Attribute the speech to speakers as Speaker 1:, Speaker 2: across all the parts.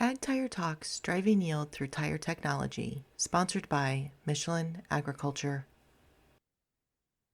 Speaker 1: Ag Tire Talks Driving Yield Through Tire Technology, sponsored by Michelin Agriculture.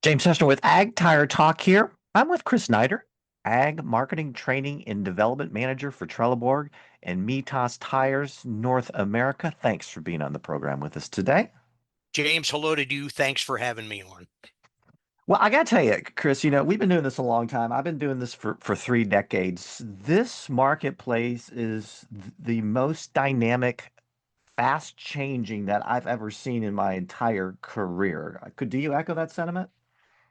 Speaker 2: James Hester with Ag Tire Talk here. I'm with Chris Snyder, Ag Marketing Training and Development Manager for Trelleborg and Mitas Tires North America. Thanks for being on the program with us today.
Speaker 3: James, hello to you. Thanks for having me on.
Speaker 2: Well, I got to tell you, Chris, we've been doing this a long time. I've been doing this for 3 decades. This marketplace is the most dynamic, fast changing that I've ever seen in my entire career. Do you echo that sentiment?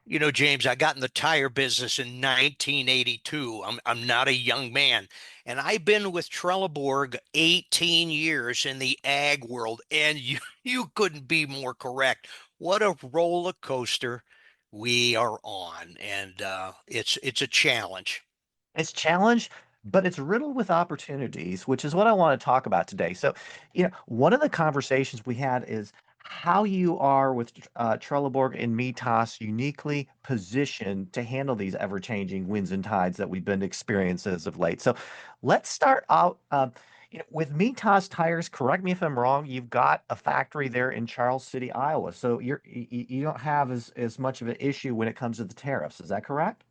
Speaker 3: You know, James, I got in the tire business in 1982. I'm not a young man, and I've been with Trelleborg 18 years in the ag world, and you couldn't be more correct. What a roller coaster we are on, and it's a challenge.
Speaker 2: It's challenge, but it's riddled with opportunities, which is what I want to talk about today. So, one of the conversations we had is how you are with Trelleborg and Mitas uniquely positioned to handle these ever-changing winds and tides that we've been experiencing as of late. So, let's start out. With Mitas tires, correct me if I'm wrong, you've got a factory there in Charles City, Iowa. So you don't have as much of an issue when it comes to the tariffs. Is that correct?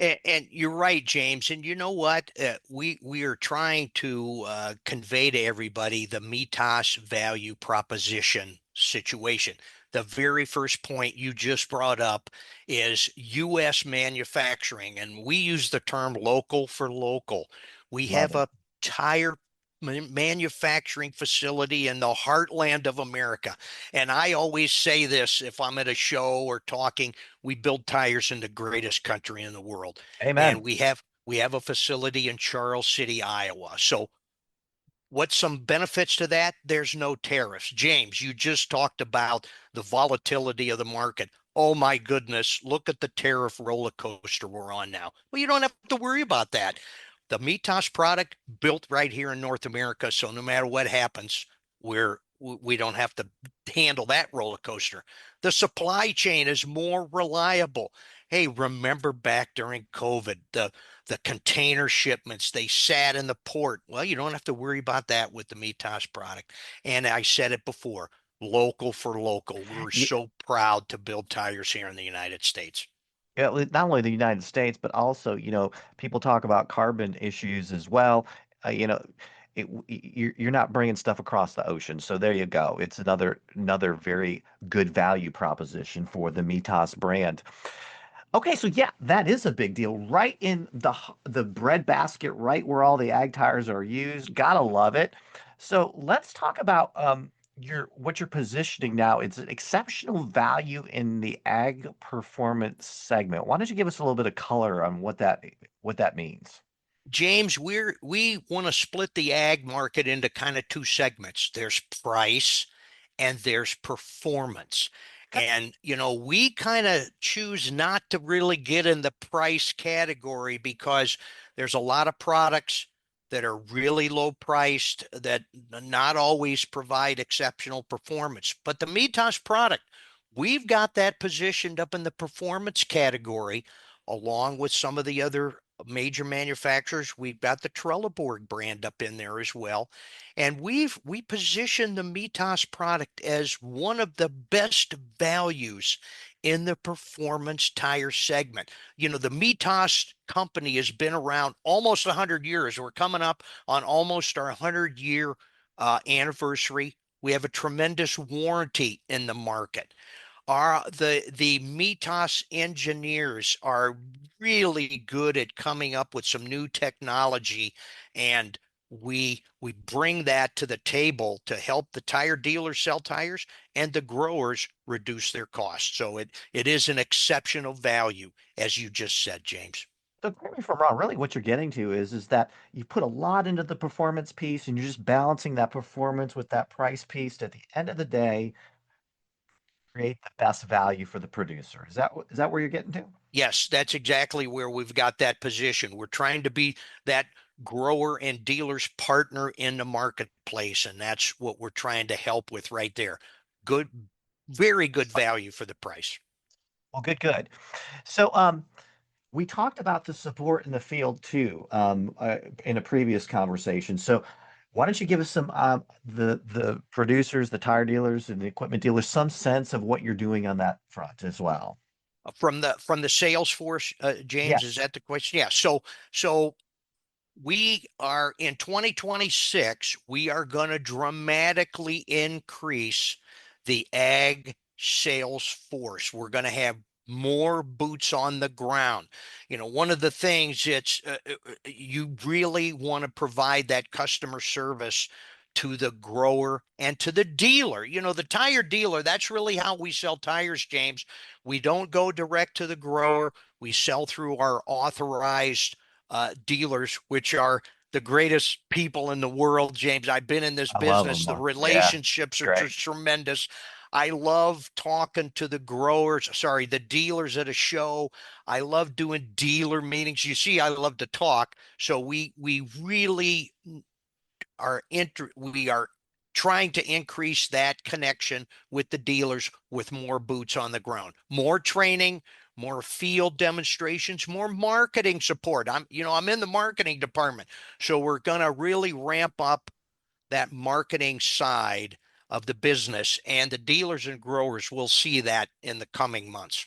Speaker 3: And you're right, James. And you know what? We are trying to convey to everybody the Mitas value proposition situation. The very first point you just brought up is U.S. manufacturing, and we use the term local for local. We
Speaker 2: Love
Speaker 3: have
Speaker 2: it.
Speaker 3: a tire manufacturing facility in the heartland of America. And I always say this if I'm at a show or talking, we build tires in the greatest country in the world. And
Speaker 2: Amen.
Speaker 3: we have a facility in Charles City, Iowa. So what's some benefits to that? There's no tariffs. James, you just talked about the volatility of the market. Oh my goodness, look at the tariff roller coaster we're on now. Well, you don't have to worry about that. The Mitas product built right here in North America, so no matter what happens, we don't have to handle that roller coaster. The supply chain is more reliable. Hey, remember back during COVID, the container shipments, they sat in the port. Well, you don't have to worry about that with the Mitas product. And I said it before, local for local. We're
Speaker 2: Yeah,
Speaker 3: so proud to build tires here in the United States.
Speaker 2: yeah, not only the United States, but also, people talk about carbon issues as well. Uh, you know, you're not bringing stuff across the ocean, so there you go. It's another very good value proposition for the Mitas brand. Okay, so yeah, that is a big deal. Right in the bread basket, right where all the ag tires are used. Gotta love it. So let's talk about your what you're positioning now. It's an exceptional value in the ag performance segment. Why don't you give us a little bit of color on what that means?
Speaker 3: James, we want to split the ag market into kind of two segments. There's price and there's performance.
Speaker 2: Okay.
Speaker 3: And, we kind of choose not to really get in the price category because there's a lot of products that are really low priced that not always provide exceptional performance. But the Mitas product, we've got that positioned up in the performance category along with some of the other major manufacturers. We've got the Trelleborg brand up in there as well. And we position the Mitas product as one of the best values in the performance tire segment. The Mitas company has been around almost 100 years. We're coming up on almost our 100-year anniversary. We have a tremendous warranty in the market. The Mitas engineers are really good at coming up with some new technology, and we bring that to the table to help the tire dealers sell tires and the growers reduce their costs. So it is an exceptional value, as you just said, James.
Speaker 2: So correct me if I'm wrong. Really, what you're getting to is that you put a lot into the performance piece, and you're just balancing that performance with that price piece. At the end of the day, create the best value for the producer. Is that where you're getting to?
Speaker 3: Yes, that's exactly where we've got that position. We're trying to be that grower and dealer's partner in the marketplace, and that's what we're trying to help with right there. Good, very good value for the price.
Speaker 2: Well, good, good. So, we talked about the support in the field too, in a previous conversation. So, Why don't you give us some the producers, the tire dealers, and the equipment dealers some sense of what you're doing on that front as well?
Speaker 3: From the sales force, James, is
Speaker 2: Yes.
Speaker 3: that the question? Yeah. So we are in 2026, we are going to dramatically increase the ag sales force. We're going to have more boots on the ground. One of the things it's you really want to provide that customer service to the grower and to the dealer. The tire dealer, that's really how we sell tires, James. We don't go direct to the grower. We sell through our authorized dealers, which are the greatest people in the world, James. I've been in this
Speaker 2: I love
Speaker 3: business.
Speaker 2: them.
Speaker 3: The
Speaker 2: Yeah,
Speaker 3: relationships are
Speaker 2: great.
Speaker 3: just tremendous. I love talking to the growers, sorry, the dealers at a show. I love doing dealer meetings. You see, I love to talk. So we really we are trying to increase that connection with the dealers with more boots on the ground, more training, more field demonstrations, more marketing support. I'm in the marketing department, so we're going to really ramp up that marketing side of the business, and the dealers and growers will see that in the coming months.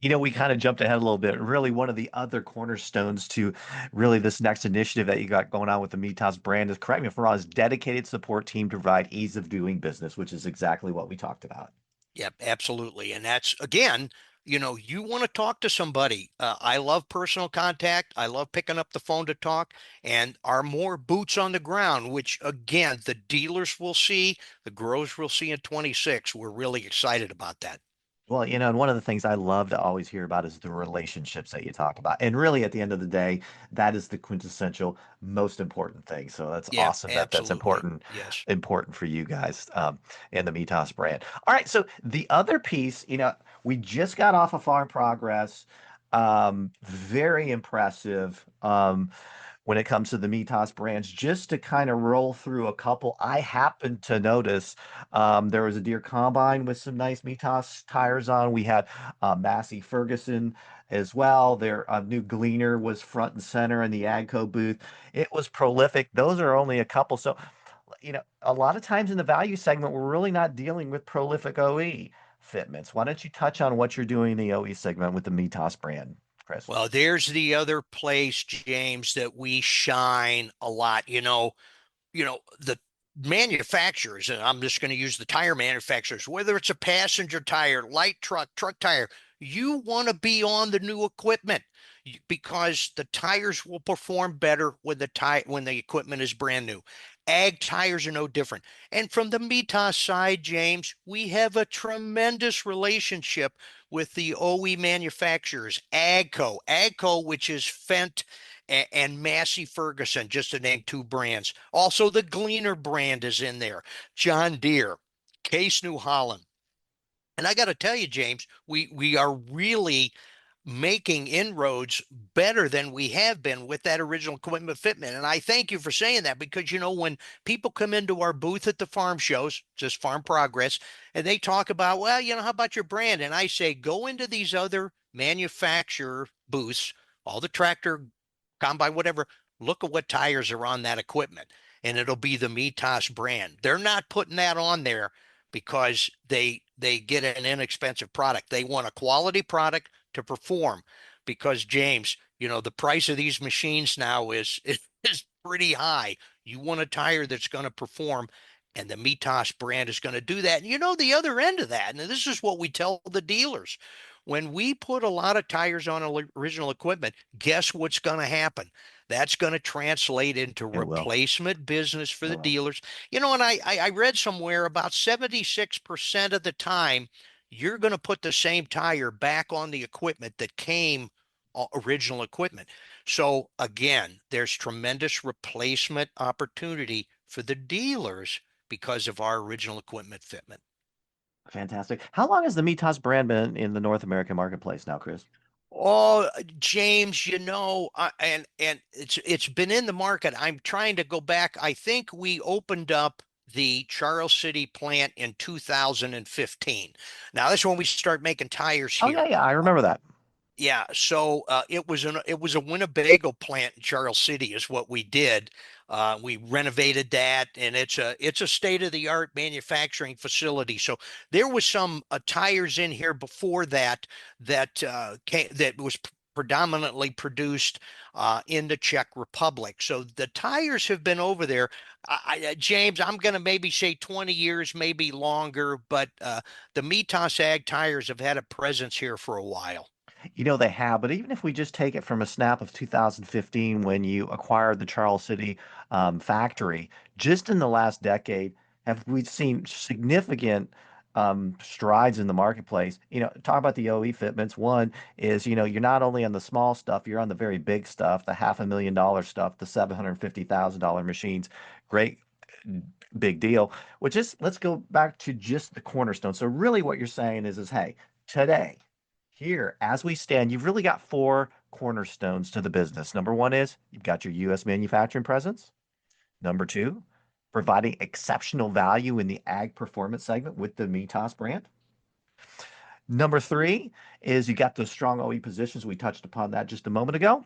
Speaker 2: We kind of jumped ahead a little bit. Really, one of the other cornerstones to really this next initiative that you got going on with the Mitas brand is, correct me if I'm wrong, is dedicated support team to provide ease of doing business, which is exactly what we talked about.
Speaker 3: Yep, absolutely. And that's again, you want to talk to somebody. I love personal contact. I love picking up the phone to talk, and are more boots on the ground, which again, the dealers will see, the growers will see in 26. We're really excited about that.
Speaker 2: Well, and one of the things I love to always hear about is the relationships that you talk about. And really, at the end of the day, that is the quintessential most important thing. So that's
Speaker 3: Yeah,
Speaker 2: awesome that that's
Speaker 3: absolutely.
Speaker 2: important,
Speaker 3: Yes.
Speaker 2: important for you guys in the Mitas brand. All right. So the other piece, we just got off of Farm Progress. Very impressive. When it comes to the Mitas brands, just to kind of roll through a couple, I happened to notice there was a deer combine with some nice Mitas tires on. We had Massey Ferguson as well. Their new Gleaner was front and center in the Agco booth. It was prolific. Those are only a couple. So, a lot of times in the value segment, we're really not dealing with prolific OE fitments. Why don't you touch on what you're doing in the OE segment with the Mitas brand, Chris?
Speaker 3: Well, there's the other place, James, that we shine a lot. The manufacturers, and I'm just going to use the tire manufacturers, whether it's a passenger tire, light truck tire, you want to be on the new equipment because the tires will perform better when the equipment is brand new. Ag tires are no different. And from the Mitas side, James, we have a tremendous relationship with the OE manufacturers, Agco, which is Fendt and Massey Ferguson, just to name two brands. Also, the Gleaner brand is in there. John Deere, Case New Holland. And I got to tell you, James, we are really making inroads better than we have been with that original equipment fitment. And I thank you for saying that because, when people come into our booth at the farm shows, just Farm Progress, and they talk about, well, how about your brand? And I say, go into these other manufacturer booths, all the tractor, combine, whatever, look at what tires are on that equipment. And it'll be the Mitas brand. They're not putting that on there because they get an inexpensive product. They want a quality product to perform because James, the price of these machines now is pretty high. You want a tire that's going to perform, and the Mitas brand is going to do that. And the other end of that, and this is what we tell the dealers. When we put a lot of tires on original equipment, guess what's going to happen? That's going to translate into
Speaker 2: It will.
Speaker 3: replacement business for
Speaker 2: It
Speaker 3: the
Speaker 2: will.
Speaker 3: dealers. And I read somewhere about 76% of the time, you're going to put the same tire back on the equipment that came original equipment. So again, there's tremendous replacement opportunity for the dealers because of our original equipment fitment.
Speaker 2: Fantastic. How long has the Mitas brand been in the North American marketplace now, Chris?
Speaker 3: Oh, James, and it's been in the market. I'm trying to go back. I think we opened up the Charles City plant in 2015. Now, that's when we start making tires
Speaker 2: Oh yeah,
Speaker 3: here.
Speaker 2: yeah, I
Speaker 3: Uh,
Speaker 2: remember that.
Speaker 3: Yeah, so it was a Winnebago plant in Charles City is what we did. We renovated that, and it's a state-of-the-art manufacturing facility. So there was some tires in here before that that was predominantly produced in the Czech Republic. So the tires have been over there. James, I'm going to maybe say 20 years, maybe longer, but the Mitas Ag tires have had a presence here for a while.
Speaker 2: They have, but even if we just take it from a snap of 2015 when you acquired the Charles City factory, just in the last decade, have we seen significant strides in the marketplace? Talk about the OE fitments. One is, you're not only on the small stuff, you're on the very big stuff, the $500,000 stuff, the $750,000 machines. Great big deal. Which is, let's go back to just the cornerstone. So really what you're saying is hey, today, here, as we stand, you've really got four cornerstones to the business. Number one is you've got your U.S. manufacturing presence. Number two, providing exceptional value in the ag performance segment with the Mitas brand. Number three is you got those strong OE positions. We touched upon that just a moment ago.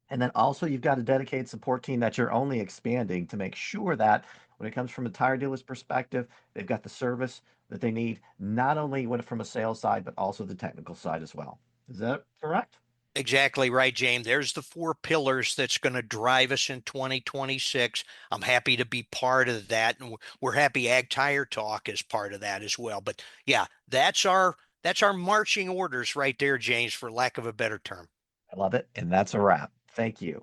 Speaker 2: And then also you've got a dedicated support team that you're only expanding to make sure that when it comes from a tire dealer's perspective, they've got the service that they need, not only from a sales side, but also the technical side as well. Is that correct?
Speaker 3: Exactly right, James. There's the four pillars that's going to drive us in 2026. I'm happy to be part of that, and we're happy Ag Tire Talk is part of that as well. But yeah, that's our marching orders right there, James, for lack of a better term.
Speaker 2: I love it. And that's a wrap. Thank you.